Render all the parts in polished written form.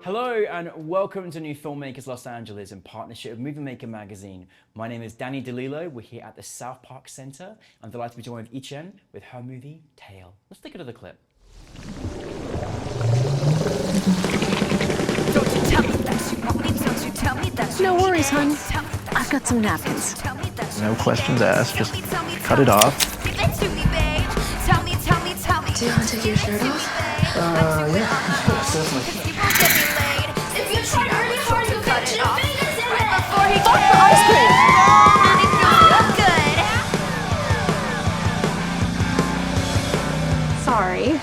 Hello and welcome to New Filmmakers Los Angeles in partnership with Movie Maker magazine. My name is Danny DeLillo. We're here at the South Park Center. I'm delighted to be joined with Yichien with her movie, Tail. Let's take another clip. Don't you tell me that you want me, don't you tell me that you No need worries, it. hon. Tell me that I've got some napkins. Tell me that you No need questions it. asked, just Tell me, cut it off. Give it to me, babe. Tell me. Do you want to take your shirt off? Yeah, definitely. He won't get me laid. If you try really hard, you'll cut it off. Right before he Fuck the ice cream! and he feels real good. Sorry.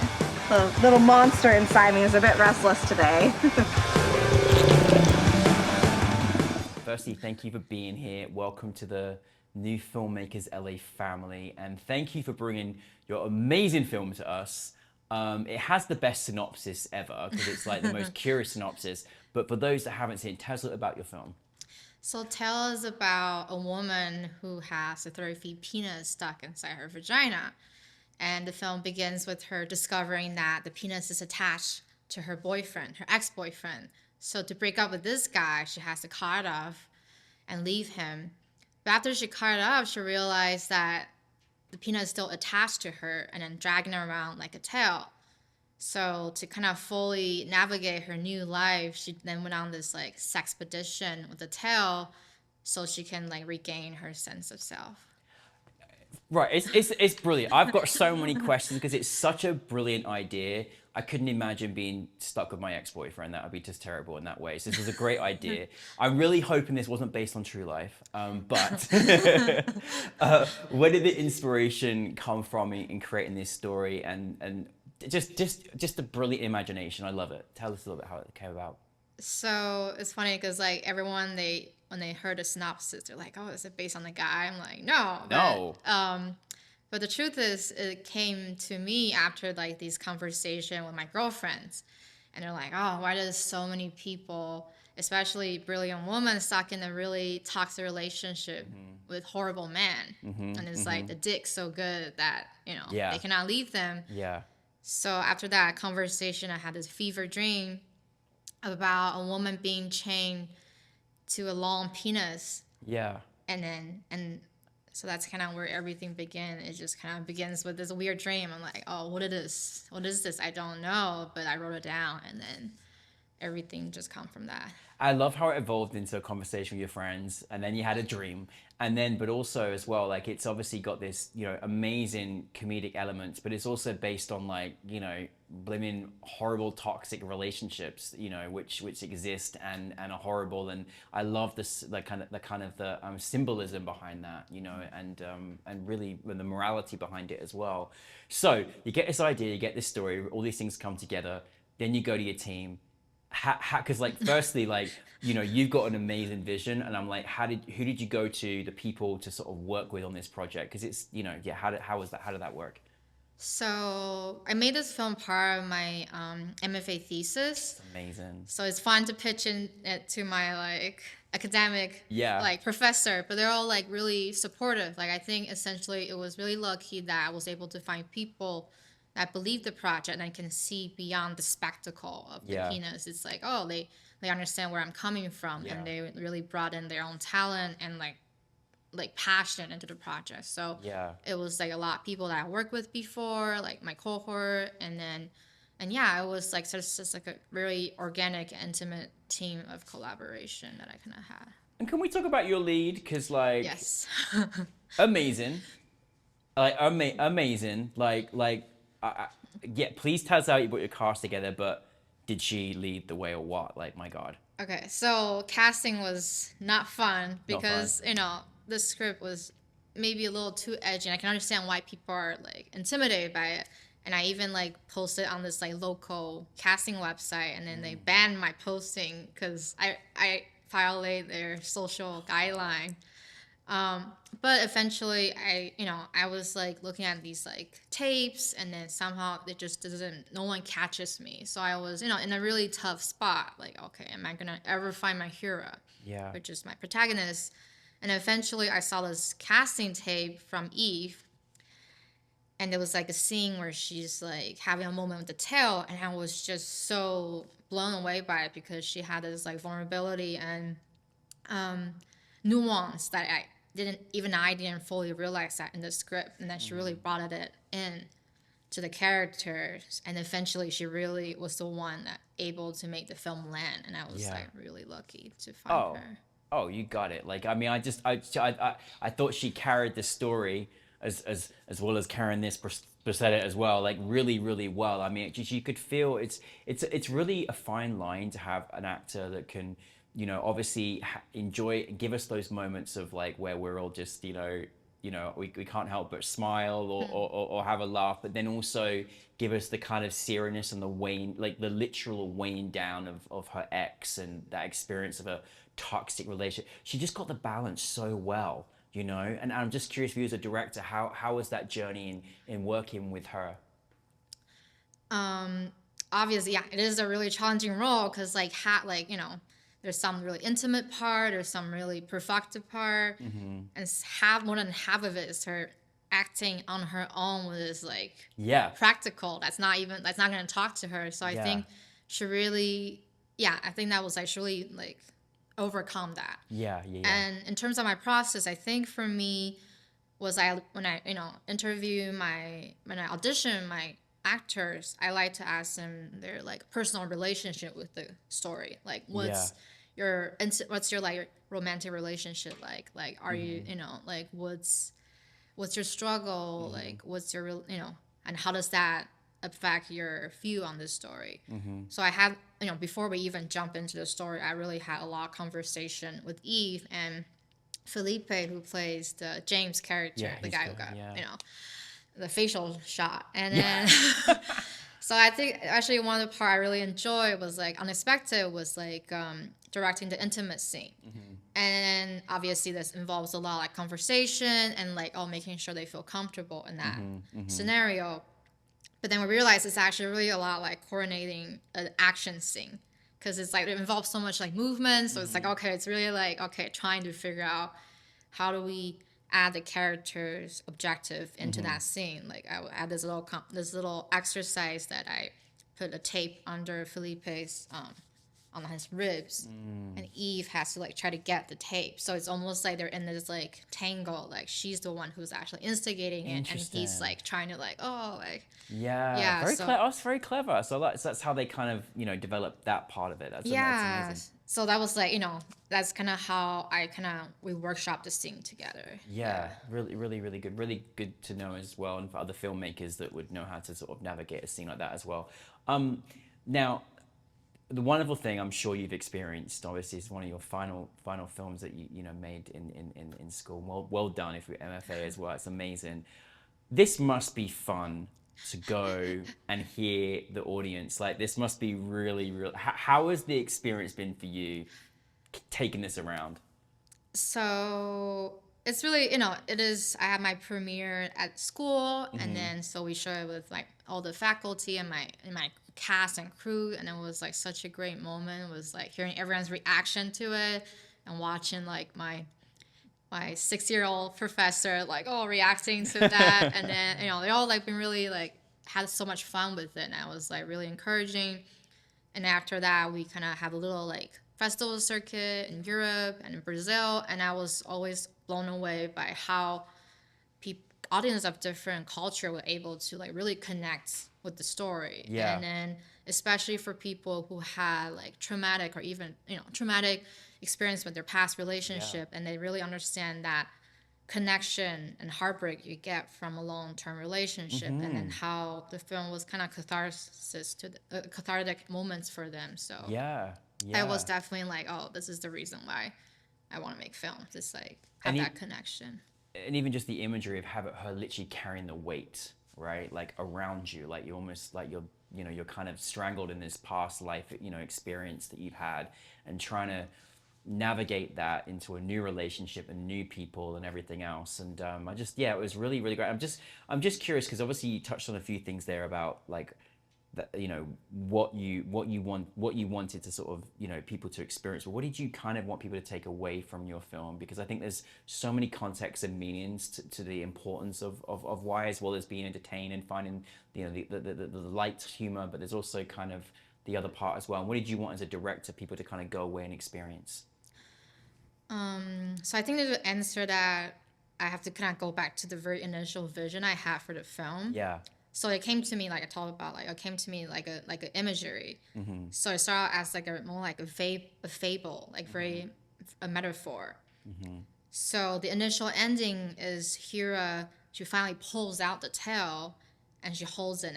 The little monster inside me is a bit restless today. Firstly, thank you for being here. Welcome to the New Filmmakers LA family, and thank you for bringing your amazing film to us. It has the best synopsis ever because it's like the most curious synopsis. But for those that haven't seen it, tell us a little about your film. So Tail is about a woman who has a 30-feet penis stuck inside her vagina. And the film begins with her discovering that the penis is attached to her boyfriend, her ex-boyfriend. So to break up with this guy, she has to cut it off and leave him. But after she cut it off, she realized that the penis is still attached to her and then dragging her around like a tail. So to kind of fully navigate her new life, she then went on this like sexpedition with the tail so she can like regain her sense of self. Right, it's brilliant. I've got so many questions because it's such a brilliant idea. I couldn't imagine being stuck with my ex-boyfriend. That would be just terrible in that way. So this was a great idea. I'm really hoping this wasn't based on true life. But where did the inspiration come from in creating this story? And just a brilliant imagination. I love it. Tell us a little bit how it came about. So it's funny because like everyone when they heard the synopsis, they're like, "Oh, is it based on the guy?" I'm like, "No." No. But the truth is, it came to me after like these conversations with my girlfriends, and they're like, "Oh, why does so many people, especially brilliant women, stuck in a really toxic relationship with horrible men, and it's like the dick's so good that Yeah. they cannot leave them." Yeah. So after that conversation, I had this fever dream about a woman being chained to a long penis, Yeah. and so that's kind of where everything began. It just kind of begins with this weird dream. I'm like, oh, what is this? I don't know, but I wrote it down, and then everything just come from that. I love how it evolved into a conversation with your friends, and then you had a dream, and then, but also as well, like it's obviously got this, amazing comedic elements, but it's also based on like, blimmin' horrible toxic relationships, which exist and are horrible, and I love this, the symbolism behind that, and really the morality behind it as well. So you get this idea, you get this story, all these things come together, then you go to your team. Because like firstly, like you've got an amazing vision, and I'm like, who did you go to, the people to sort of work with on this project? Because it's how did that work? So I made this film part of my MFA thesis. It's amazing. So it's fun to pitch in it to my like academic professor, but they're all like really supportive. Like I think essentially it was really lucky that I was able to find people that believe the project and I can see beyond the spectacle of the penis. It's like, oh, they understand where I'm coming from, and they really brought in their own talent and like passion into the project. So it was like a lot of people that I worked with before, like my cohort, and it was like just like a really organic, intimate team of collaboration that I kind of had. And can we talk about your lead? Because like Yes. amazing, amazing, please tell us how you put your cast together, but did she lead the way or what? Like, my God. Okay, so casting was not fun because, the script was maybe a little too edgy, and I can understand why people are like intimidated by it. And I even like posted on this like local casting website, and then they banned my posting because I violate their social guideline. But eventually I was like looking at these like tapes, and then somehow it just no one catches me. So I was, in a really tough spot. Like, okay, am I gonna ever find my hero? Yeah. Which is my protagonist. And eventually I saw this casting tape from Eve, and there was like a scene where she's like having a moment with the tail, and I was just so blown away by it because she had this like vulnerability and nuance that I didn't fully realize that in the script, and then she really brought it in to the characters, and eventually she really was the one that able to make the film land, and I was like really lucky to find her. Oh, you got it. Like, I mean, I thought she carried the story as well as carrying this prosthetic as well, like really, really well. I mean, you could feel it's really a fine line to have an actor that can, you know, obviously give us those moments of like where we're all just, you know, we can't help but smile or have a laugh, but then also give us the kind of seriousness and the wane, like the literal wane down of her ex and that experience of a toxic relationship. She just got the balance so well, you know, and I'm just curious for you as a director, how was that journey in working with her? Obviously, yeah, it is a really challenging role because like you know, there's some really intimate part, there's some really provocative part, and more than half of it is her acting on her own with this like practical. That's not going to talk to her. So I think she really, I think that was like she really like overcome that. Yeah. And in terms of my process, I think for me was when I audition my actors, I like to ask them their like personal relationship with the story. Like what's your like romantic relationship like? Like are you like what's your struggle? Like what's your and how does that affect your view on this story? So I had before we even jump into the story, I really had a lot of conversation with Eve and Felipe, who plays the James character, the guy who got the facial shot, and then so I think actually one of the part I really enjoyed was like unexpected was like directing the intimate scene, and obviously this involves a lot of like conversation and like making sure they feel comfortable in that scenario. But then we realized it's actually really a lot like coordinating an action scene because it's like it involves so much like movement. So it's like it's really like trying to figure out how do we add the character's objective into that scene. Like I would add this little exercise that I put a tape under Felipe's on his ribs, and Eve has to like try to get the tape. So it's almost like they're in this like tangle. Like she's the one who's actually instigating it, and he's like trying to like very clever. That's very clever. So that's how they kind of develop that part of it. That's amazing. So that was like that's kind of how we workshop the scene together. Really, really, really good. Really good to know as well, and for other filmmakers that would know how to sort of navigate a scene like that as well. Now, the wonderful thing I'm sure you've experienced, obviously, is one of your final films that you made in school. Well done if you're MFA as well. It's amazing. This must be fun to go and hear the audience. Like this must be really, really. How has the experience been for you, taking this around? So it's really it is. I had my premiere at school, and then so we showed it with like all the faculty and my cast and crew, and it was like such a great moment. It was like hearing everyone's reaction to it and watching like my 6-year-old professor like reacting to that and then they all like been really like had so much fun with it, and I was like really encouraging. And after that we kind of have a little like festival circuit in Europe and in Brazil, and I was always blown away by how audience of different culture were able to like really connect with the story. And then especially for people who had like traumatic or even traumatic experience with their past relationship, and they really understand that connection and heartbreak you get from a long-term relationship, and then how the film was kind of catharsis to the cathartic moments for them. So I was definitely like, this is the reason why I want to make films, just like have that connection. And even just the imagery of her literally carrying the weight, right? Like around you, like you're almost like you're kind of strangled in this past life, experience that you've had, and trying to navigate that into a new relationship and new people and everything else. And it was really, really great. I'm just curious because obviously you touched on a few things there about like that, you know, what you wanted to sort of, you know, people to experience. But what did you kind of want people to take away from your film? Because I think there's so many contexts and meanings to the importance of why, as well as being entertained and finding, you know, the light humor, but there's also kind of the other part as well. And what did you want as a director people to kind of go away and experience? So I think there's an answer that I have to kind of go back to the very initial vision I had for the film. Yeah. So it came to me, like I talked about, like it came to me like an imagery. So it started out as like a more like a fable, like very a metaphor. So the initial ending is Hira, she finally pulls out the tail and she holds it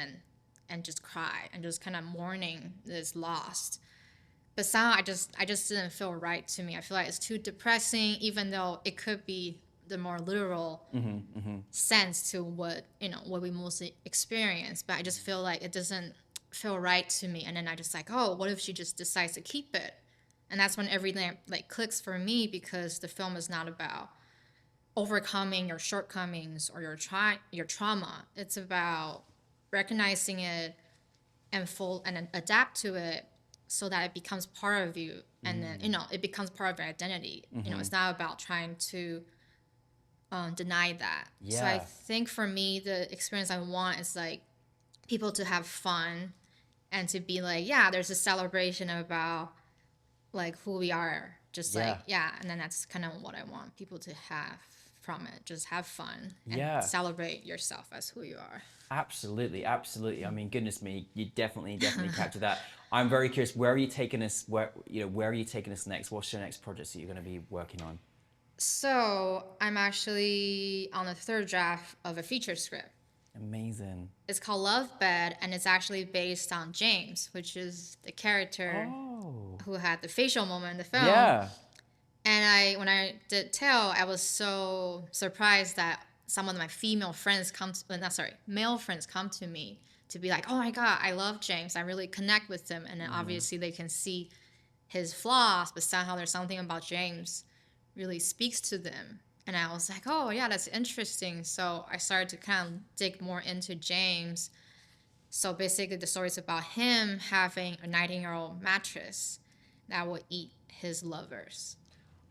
and just cry and just kind of mourning this lost. But somehow I just didn't feel right to me. I feel like it's too depressing, even though it could be the more literal sense to what, you know, what we mostly experience. But I just feel like it doesn't feel right to me. And then I just like, oh, what if she just decides to keep it? And that's when everything like clicks for me, because the film is not about overcoming your shortcomings or your trauma. It's about recognizing it and then adapt to it so that it becomes part of you, and then, you know, it becomes part of your identity. You know, it's not about trying to deny that. So I think for me, the experience I want is like people to have fun and to be like, yeah, there's a celebration about like who we are, just like, and then that's kind of what I want people to have from it. Just have fun and celebrate yourself as who you are. Absolutely. I mean, goodness me, you definitely captured that. I'm very curious, where are you taking us? Where are you taking us next? What's your next project that you're going to be working on? So I'm actually on the third draft of a feature script. Amazing. It's called Love Bed, and it's actually based on James, which is the character who had the facial moment in the film. Yeah. And when I did Tale, I was so surprised that some of my male friends come to me to be like, oh my God, I love James. I really connect with him. And then obviously they can see his flaws, but somehow there's something about James really speaks to them. And I was like, oh yeah, that's interesting. So I started to kind of dig more into James. So basically the story is about him having a 19-year-old mattress that will eat his lovers.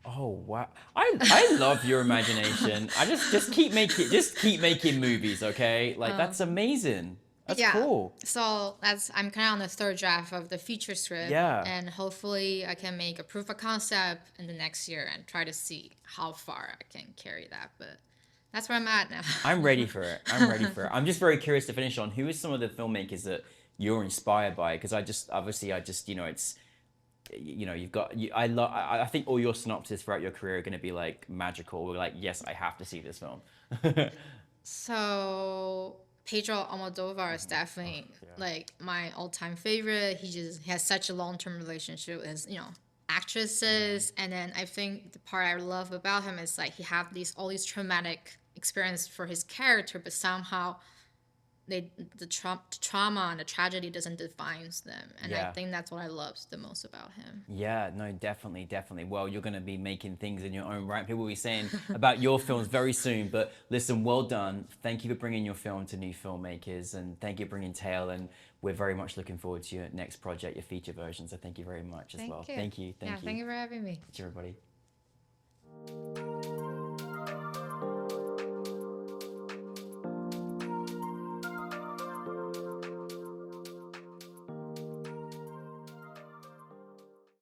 Oh wow! I love your imagination. I just keep making movies, okay? Like that's amazing. That's cool. So I'm kind of on the third draft of the feature script. Yeah. And hopefully I can make a proof of concept in the next year and try to see how far I can carry that. But that's where I'm at now. I'm ready for it. I'm just very curious to finish on who is some of the filmmakers that you're inspired by, because I just you know, it's, you know, I think all your synopses throughout your career are going to be like magical. We're like, yes, I have to see this film. So Pedro Almodovar is definitely like my all-time favorite. He has such a long-term relationship with his, you know, actresses. And then I think the part I love about him is like he have all these traumatic experience for his character, but somehow the trauma and the tragedy doesn't define them. And I think that's what I love the most about him. Yeah, no, definitely. Well, you're going to be making things in your own right. People will be saying about your films very soon. But listen, well done. Thank you for bringing your film to New Filmmakers, and thank you for bringing Tale. And we're very much looking forward to your next project, your feature version. So thank you very much as well. Thank you. Thank you for having me. Thank you, everybody.